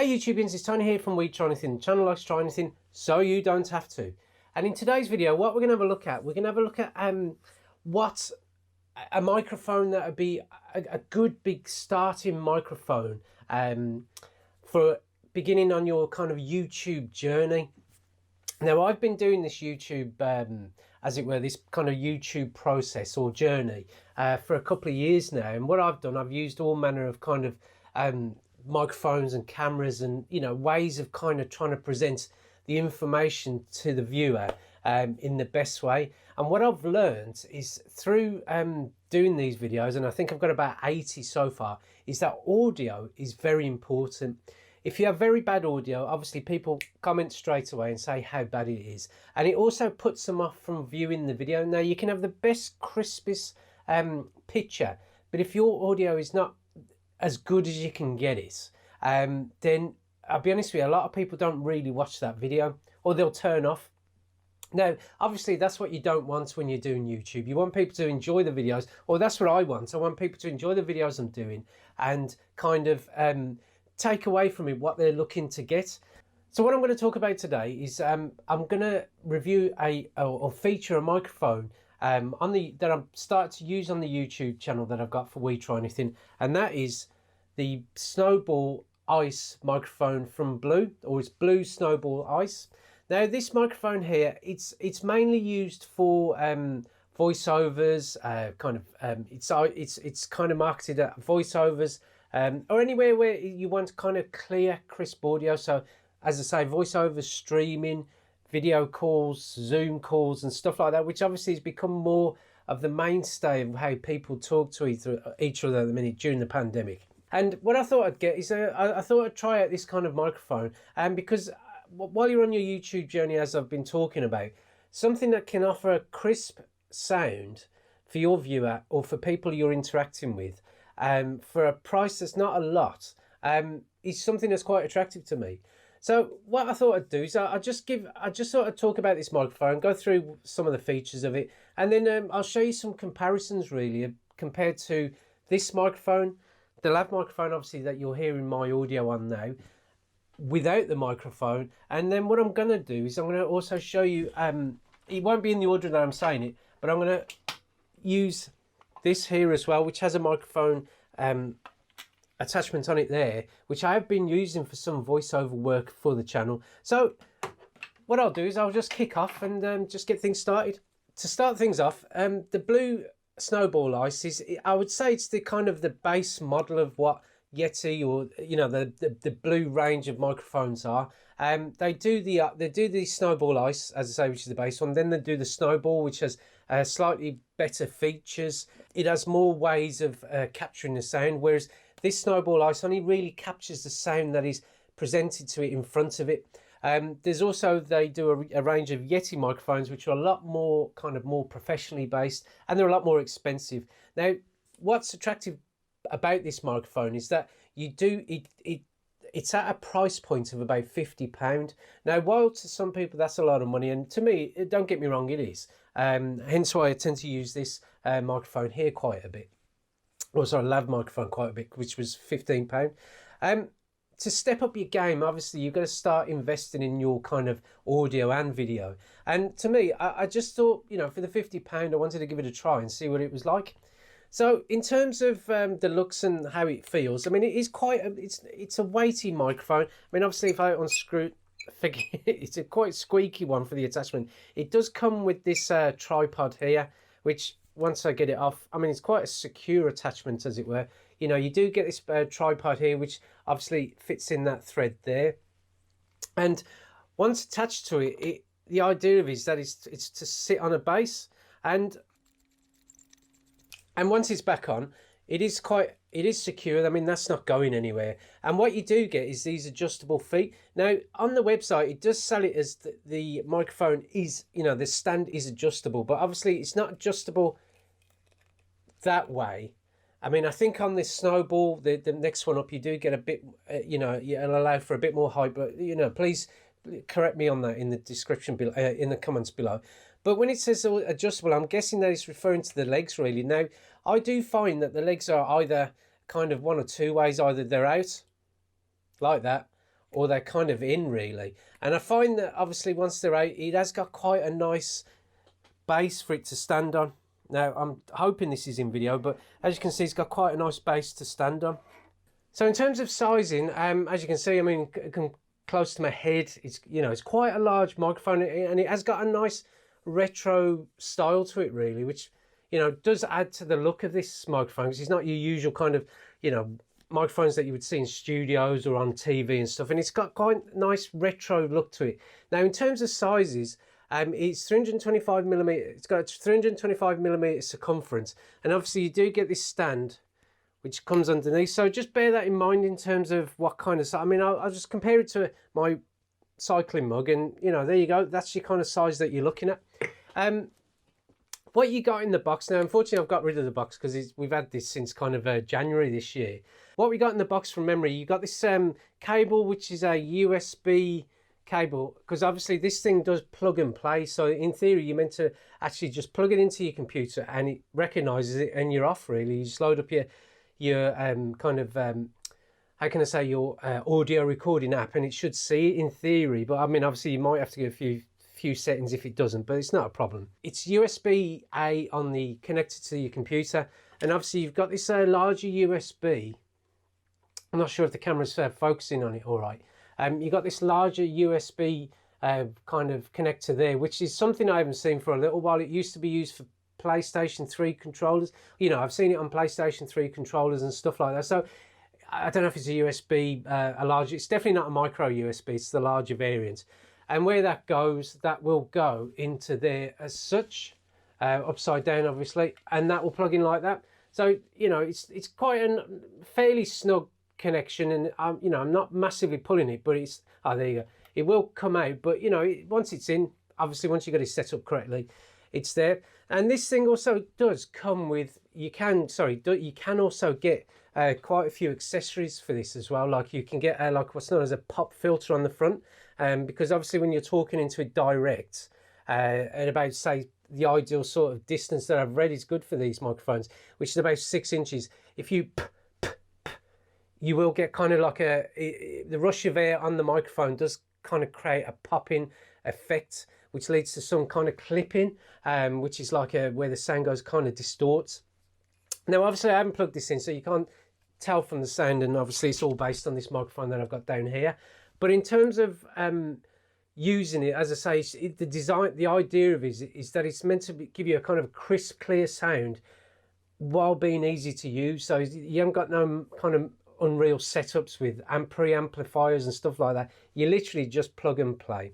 Hey Youtubians, it's Tony here from We Try Anything, the channel likes try anything so you don't have to. And in today's video, what we're going to have a look at, what a microphone that would be a good big starting microphone for beginning on your kind of YouTube journey. Now, I've been doing this YouTube, as it were, this kind of YouTube process or journey for a couple of years now. And what I've done, I've used all manner of kind of microphones and cameras and, you know, ways of kind of trying to present the information to the viewer in the best way. And what I've learned is through doing these videos, and I think I've got about 80 so far, is that audio is very important. If you have very bad audio, obviously people comment straight away and say how bad it is. And it also puts them off from viewing the video. Now, you can have the best, crispest picture, but if your audio is not as good as you can get it, then I'll be honest with you, a lot of people don't really watch that video, or they'll turn off. Now, obviously, that's what you don't want when you're doing YouTube. You want people to enjoy the videos, or that's what I want. I want people to enjoy the videos I'm doing and kind of take away from it what they're looking to get. So what I'm going to talk about today is I'm going to review or feature a microphone that I'm starting to use on the YouTube channel that I've got for We Try Anything, and that is the Snowball Ice microphone from Blue, or it's Blue Snowball Ice. Now, this microphone here, it's mainly used for voiceovers, it's kind of marketed at voiceovers, or anywhere where you want kind of clear, crisp audio. So, as I say, voiceovers, streaming, video calls, Zoom calls and stuff like that, which obviously has become more of the mainstay of how people talk to each other at the minute during the pandemic. And what I thought I'd get is I thought I'd try out this kind of microphone, because while you're on your YouTube journey, as I've been talking about, something that can offer a crisp sound for your viewer or for people you're interacting with, for a price that's not a lot, is something that's quite attractive to me. So what I thought I'd do is I just sort of talk about this microphone, go through some of the features of it, and then I'll show you some comparisons really compared to this microphone, the lav microphone obviously that you're hearing my audio on now, without the microphone. And then what I'm going to do is I'm going to also show you, it won't be in the order that I'm saying it, but I'm going to use this here as well, which has a microphone attachment on it there, which I have been using for some voiceover work for the channel. So what I'll do is I'll just kick off and just get things started. To start things off, the Blue Snowball Ice is, I would say, it's the kind of the base model of what Yeti, or you know, the Blue range of microphones are. They do the Snowball Ice, as I say, which is the base one. Then they do the Snowball, which has slightly better features. It has more ways of capturing the sound, whereas this Snowball Ice only really captures the sound that is presented to it in front of it. There's also, they do a range of Yeti microphones, which are a lot more kind of more professionally based, and they're a lot more expensive. Now, what's attractive about this microphone is that it's at a price point of about £50. Now, while to some people that's a lot of money, and to me, don't get me wrong, it is. Hence why I tend to use this microphone here quite a bit. Also, a lav microphone quite a bit, which was £15. To step up your game, obviously, you've got to start investing in your kind of audio and video. And to me, I just thought, you know, for the £50, I wanted to give it a try and see what it was like. So in terms of the looks and how it feels, I mean, it is quite it's a weighty microphone. I mean, obviously, if I unscrew it, it's a quite squeaky one for the attachment. It does come with this tripod here, which once I get it off, I mean, it's quite a secure attachment, as it were. You know, you do get this tripod here, which obviously fits in that thread there. And once attached to it, the idea of it is that it's to sit on a base, and once it's back on, it is secure. I mean, that's not going anywhere. And what you do get is these adjustable feet. Now, on the website, it does sell it as the microphone is, you know, the stand is adjustable, but obviously it's not adjustable that way. I mean, I think on this Snowball, the next one up, you do get a bit, you know, it'll allow for a bit more height, but, you know, please correct me on that in the description below, in the comments below. But when it says adjustable, I'm guessing that it's referring to the legs really. Now, I do find that the legs are either kind of one or two ways. Either they're out like that, or they're kind of in really. And I find that obviously once they're out, it has got quite a nice base for it to stand on. Now I'm hoping this is in video, but as you can see, it's got quite a nice base to stand on. So in terms of sizing, as you can see, I mean, close to my head, it's, you know, it's quite a large microphone, and it has got a nice retro style to it really, which, you know, does add to the look of this microphone, because it's not your usual kind of, you know, microphones that you would see in studios or on TV and stuff, and it's got quite a nice retro look to it. Now in terms of sizes, it's 325mm, it's got a 325mm circumference, and obviously you do get this stand which comes underneath, so just bear that in mind in terms of what kind of size. I mean, I'll just compare it to my cycling mug, and you know, there you go, that's your kind of size that you're looking at. What you got in the box now, unfortunately I've got rid of the box because we've had this since kind of January this year. What we got in the box from memory, you got this cable, which is a USB cable, because obviously this thing does plug and play, so in theory you're meant to actually just plug it into your computer and it recognizes it and you're off really. You just load up your kind of how can I say, your audio recording app, and it should see it in theory, but I mean obviously you might have to give a few settings if it doesn't, but it's not a problem. It's USB-A on the connected to your computer, and obviously you've got this larger USB. I'm not sure if the camera's focusing on it all right. You've got this larger USB kind of connector there, which is something I haven't seen for a little while. It used to be used for PlayStation 3 controllers. You know, I've seen it on PlayStation 3 controllers and stuff like that. So I don't know if it's a USB, a large, it's definitely not a micro USB, it's the larger variant. And where that goes, that will go into there as such, upside down obviously, and that will plug in like that. So, you know, it's quite a fairly snug connection, and you know, I'm not massively pulling it, but it's, oh, there you go, it will come out, but you know, once it's in, obviously once you got it set up correctly, it's there. And this thing also does come with, you can also get quite a few accessories for this as well. Like you can get like what's known as a pop filter on the front, because obviously when you're talking into it direct, at about, say, the ideal sort of distance that I've read is good for these microphones, which is about 6 inches. If you you will get kind of like the rush of air on the microphone does kind of create a popping effect, which leads to some kind of clipping, which is like where the sound goes kind of distorts. Now obviously I haven't plugged this in, so you can't tell from the sound, and obviously it's all based on this microphone that I've got down here. But in terms of using it, as I say, the design, the idea of it is that it's meant to give you a kind of crisp, clear sound while being easy to use. So you haven't got no kind of unreal setups with preamplifiers and stuff like that. You literally just plug and play.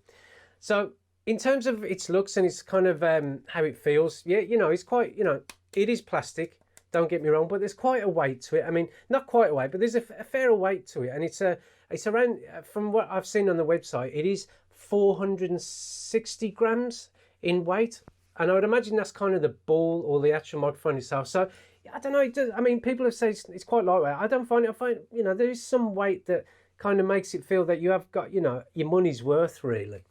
So in terms of its looks and its kind of how it feels, yeah, you know, it's quite, you know, it is plastic, don't get me wrong, but there's quite a weight to it. I mean, not quite a weight, but there's a fair weight to it, and it's around, from what I've seen on the website, it is 460 grams in weight, and I would imagine that's kind of the ball or the actual microphone itself. So I don't know, I mean, people have said it's quite lightweight. I find, you know, there is some weight that kind of makes it feel that you have got, you know, your money's worth really.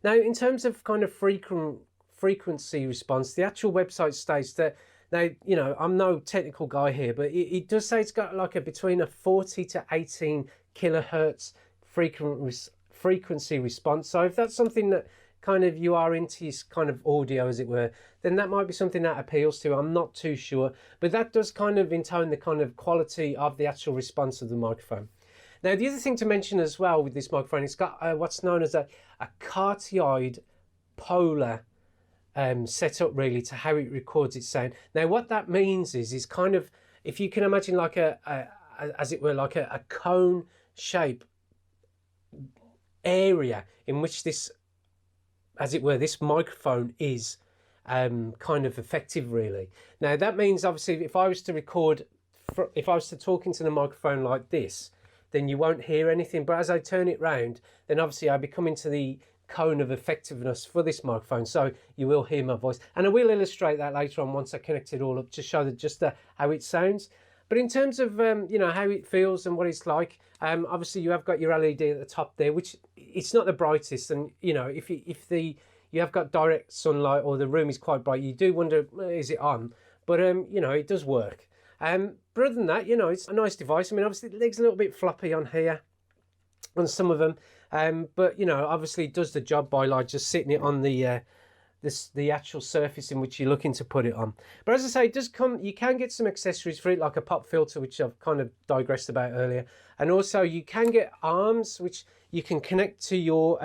Now in terms of kind of frequency response, the actual website states that, now, you know, I'm no technical guy here, but it does say it's got like between a 40 to 18 kilohertz frequency response. So if that's something that kind of you are into, kind of audio as it were, then that might be something that appeals to. I'm not too sure, but that does kind of intone the kind of quality of the actual response of the microphone. Now the other thing to mention as well with this microphone, it's got what's known as a Cartioid polar set up really to how it records its sound. Now what that means is kind of, if you can imagine like as it were, like a cone shape area in which this, as it were, this microphone is kind of effective really. Now that means obviously if I was to record, if I was to talk into the microphone like this, then you won't hear anything, but as I turn it round, then obviously I become into the cone of effectiveness for this microphone, so you will hear my voice, and I will illustrate that later on once I connect it all up to show that just how it sounds. But in terms of you know, how it feels and what it's like, obviously you have got your LED at the top there, which it's not the brightest, and you know, if you have got direct sunlight or the room is quite bright, you do wonder, is it on? But you know, it does work. But other than that, you know, it's a nice device. I mean, obviously the leg's a little bit floppy on here, on some of them. But you know, obviously it does the job by like just sitting it on the actual surface in which you're looking to put it on. But as I say, it does come, you can get some accessories for it, like a pop filter, which I've kind of digressed about earlier. And also you can get arms which you can connect to your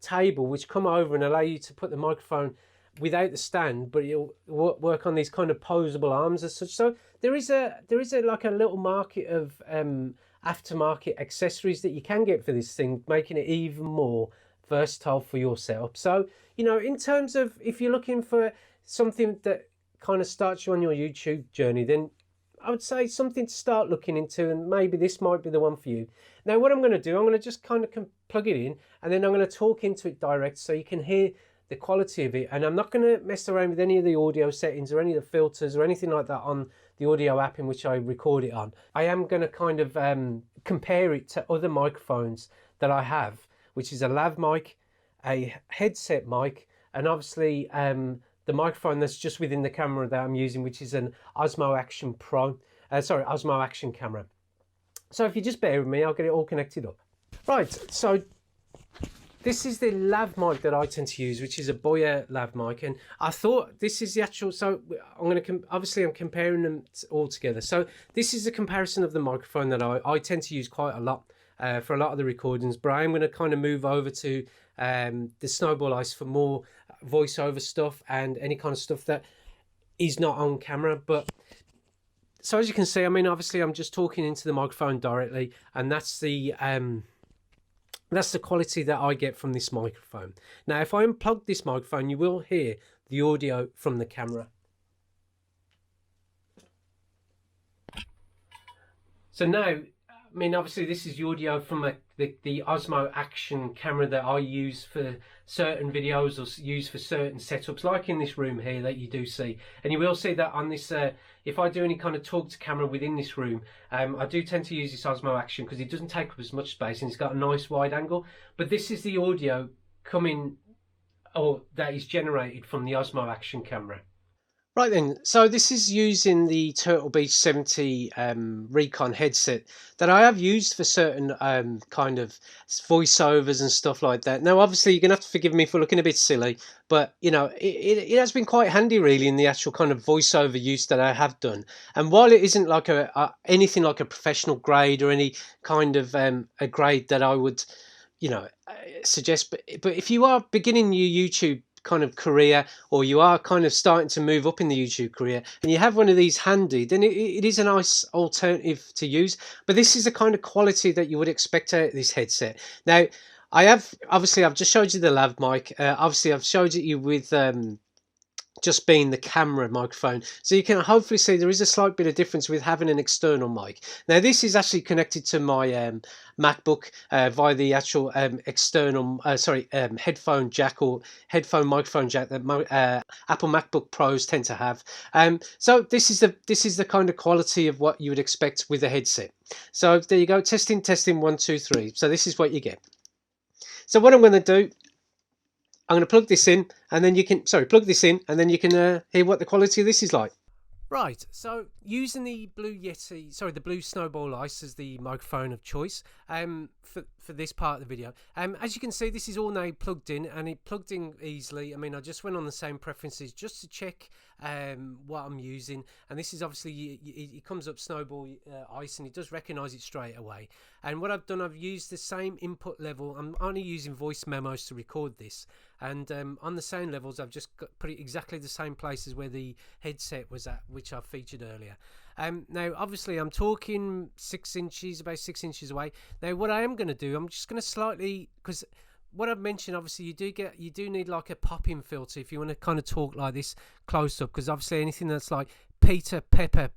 table, which come over and allow you to put the microphone without the stand, but it'll work on these kind of posable arms as such. So there is a like a little market of aftermarket accessories that you can get for this thing, making it even more versatile for your setup. So, you know, in terms of if you're looking for something that kind of starts you on your YouTube journey, then I would say something to start looking into, and maybe this might be the one for you. Now, what I'm going to do, I'm going to just kind of plug it in, and then I'm going to talk into it direct so you can hear the quality of it. And I'm not going to mess around with any of the audio settings or any of the filters or anything like that on the audio app in which I record it on. I am going to kind of compare it to other microphones that I have, which is a lav mic, a headset mic, and obviously the microphone that's just within the camera that I'm using, which is an Osmo Action Pro, Osmo Action camera. So if you just bear with me, I'll get it all connected up. Right, so this is the lav mic that I tend to use, which is a Boya lav mic, and I thought this is the actual. So I'm going to obviously I'm comparing them all together. So this is a comparison of the microphone that I tend to use quite a lot for a lot of the recordings, but I'm going to kind of move over to the Snowball Ice for more voiceover stuff and any kind of stuff that is not on camera. But so as you can see, I mean, obviously I'm just talking into the microphone directly, and that's the quality that I get from this microphone. Now, if I unplug this microphone, you will hear the audio from the camera. So now, I mean, obviously this is the audio from the Osmo Action camera that I use for certain videos or use for certain setups, like in this room here that you do see. And you will see that on this, if I do any kind of talk to camera within this room, I do tend to use this Osmo Action because it doesn't take up as much space and it's got a nice wide angle. But this is the audio coming, or that is generated from the Osmo Action camera. Right then, so this is using the Turtle Beach 70 Recon headset that I have used for certain kind of voiceovers and stuff like that. Now, obviously, you're going to have to forgive me for looking a bit silly, but, you know, it has been quite handy, really, in the actual kind of voiceover use that I have done. And while it isn't like anything like a professional grade or any kind of a grade that I would, you know, suggest, but if you are beginning your YouTube kind of career, or you are kind of starting to move up in the YouTube career and you have one of these handy, then it is a nice alternative to use. But this is the kind of quality that you would expect out of this headset. Now, I've just showed you the lav mic. Obviously I've showed you with just being the camera microphone, so you can hopefully see there is a slight bit of difference with having an external mic. Now, this is actually connected to my MacBook via the actual external headphone jack or headphone microphone jack that Apple MacBook Pros tend to have. So this is the kind of quality of what you would expect with a headset. So there you go, testing 1 2 3. So this is what you get. So what I'm going to do, I'm going to plug this in, and then you can hear what the quality of this is like. Right, so using the the Blue Snowball Ice as the microphone of choice for this part of the video. As you can see, this is all now plugged in, and it plugged in easily. I mean, I just went on the same preferences just to check what I'm using, and this is obviously, it comes up Snowball Ice, and it does recognise it straight away. And what I've done, I've used the same input level. I'm only using voice memos to record this, and on the sound levels, I've just put it exactly the same places where the headset was at, which I featured earlier. Now, obviously, I'm talking about 6 inches away. Now, what I am going to do, I'm just going to slightly, because what I've mentioned, obviously, you do need like a pop-in filter if you want to kind of talk like this close up, because obviously anything that's like Peter Pepper,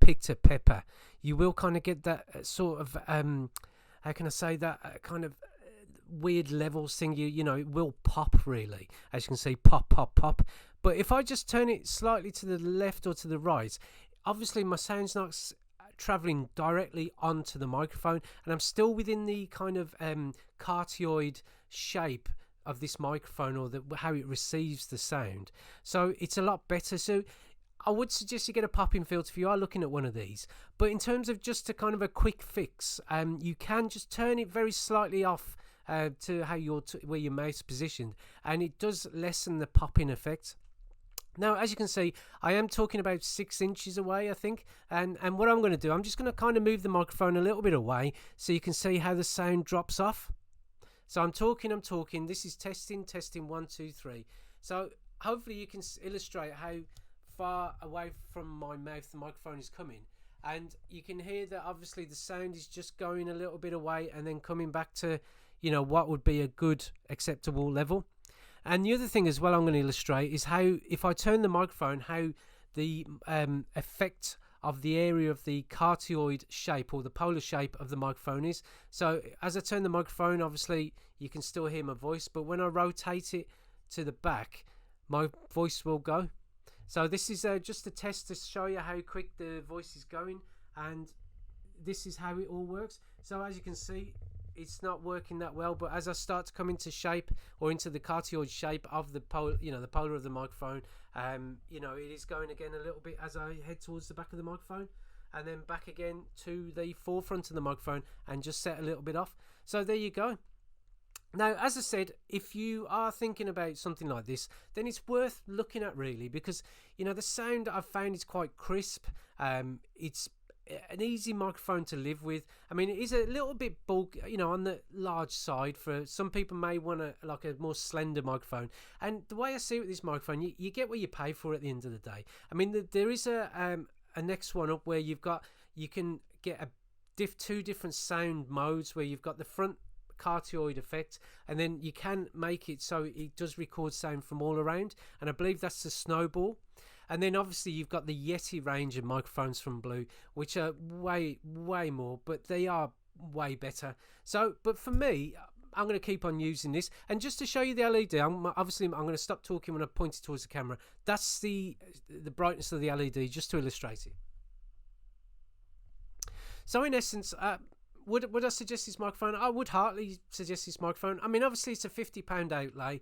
you will kind of get that sort of how can I say that kind of weird levels thing. You know, it will pop, really, as you can see, pop. But if I just turn it slightly to the left or to the right, obviously my sound's not traveling directly onto the microphone, and I'm still within the kind of cardioid shape of this microphone, or how it receives the sound. So it's a lot better. So I would suggest you get a pop-in filter if you are looking at one of these. But in terms of just a kind of a quick fix, you can just turn it very slightly off to how where your mouse is positioned, and it does lessen the pop-in effect. Now, as you can see, I am talking about 6 inches away, I think. And what I'm going to do, I'm just going to kind of move the microphone a little bit away so you can see how the sound drops off. So I'm talking. This is testing 1, 2, 3. So hopefully you can illustrate how far away from my mouth the microphone is coming. And you can hear that obviously the sound is just going a little bit away and then coming back to, you know, what would be a good acceptable level. And the other thing as well I'm going to illustrate is how, if I turn the microphone, how the effect of the area of the cardioid shape or the polar shape of the microphone is. So as I turn the microphone, obviously you can still hear my voice, but when I rotate it to the back, my voice will go. So this is just a test to show you how quick the voice is going, and this is how it all works. So as you can see, it's not working that well, but as I start to come into shape or into the cardioid shape of the polar, the polar of the microphone, it is going again a little bit as I head towards the back of the microphone, and then back again to the forefront of the microphone and just set a little bit off. So there you go. Now, as I said, if you are thinking about something like this, then it's worth looking at really, because the sound I've found is quite crisp. It's an easy microphone to live with. I mean, it is a little bit bulky, on the large side. For some people may want a more slender microphone. And the way I see it with this microphone, you get what you pay for at the end of the day. I mean, there is a next one up where you can get two different sound modes, where you've got the front cardioid effect, and then you can make it so it does record sound from all around, and I believe that's the Snowball. And then obviously you've got the Yeti range of microphones from Blue, which are way more, but they are way better. So, but for me, I'm going to keep on using this. And just to show you the LED, I'm going to stop talking when I point it towards the camera. That's the brightness of the LED, just to illustrate it. So in essence, would I suggest this microphone? I would heartily suggest this microphone. I mean, obviously it's a £50 outlay,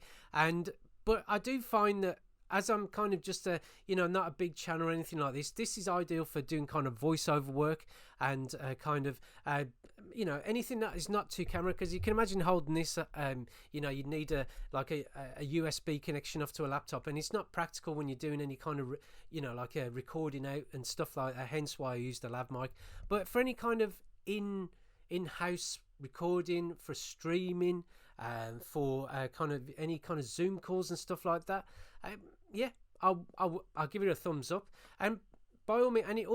but I do find that as I'm kind of just not a big channel or anything like this, this is ideal for doing kind of voiceover work and anything that is not too camera, because you can imagine holding this, you'd need a USB connection off to a laptop, and it's not practical when you're doing any kind of, recording out and stuff like that, hence why I used a lav mic. But for any kind of in-house recording, for streaming, for kind of any kind of Zoom calls and stuff like that, I'll give it a thumbs up. And by all means, and he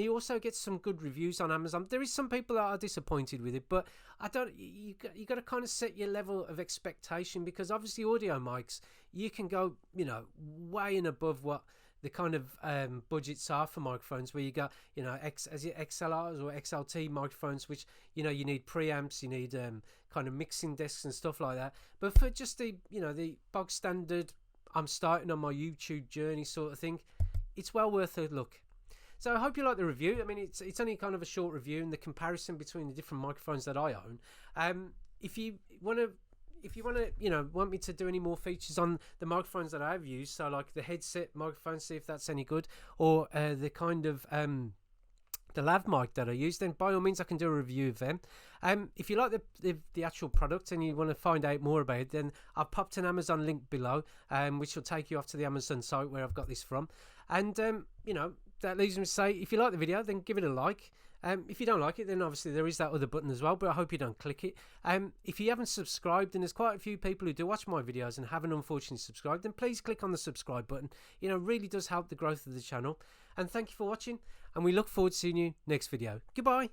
also gets some good reviews on Amazon. There is some people that are disappointed with it, but you got to kind of set your level of expectation, because obviously audio mics, you can go way and above what the kind of budgets are for microphones, where you got XLRs or XLT microphones, which you need preamps, you need kind of mixing desks and stuff like that. But for just the the bog standard, I'm starting on my YouTube journey sort of thing, it's well worth a look. So I hope you like the review. I mean, it's only kind of a short review and the comparison between the different microphones that I own. If you want to want me to do any more features on the microphones that I've used, so like the headset microphone, see if that's any good, or the kind of the lav mic that I use, then by all means I can do a review of them. If you like the actual product and you want to find out more about it, then I've popped an Amazon link below, which will take you off to the Amazon site where I've got this from. And that leaves me to say, if you like the video, then give it a like. If you don't like it, then obviously there is that other button as well, but I hope you don't click it. If you haven't subscribed, and there's quite a few people who do watch my videos and haven't unfortunately subscribed, then please click on the subscribe button. It really does help the growth of the channel. And thank you for watching, and we look forward to seeing you next video. Goodbye.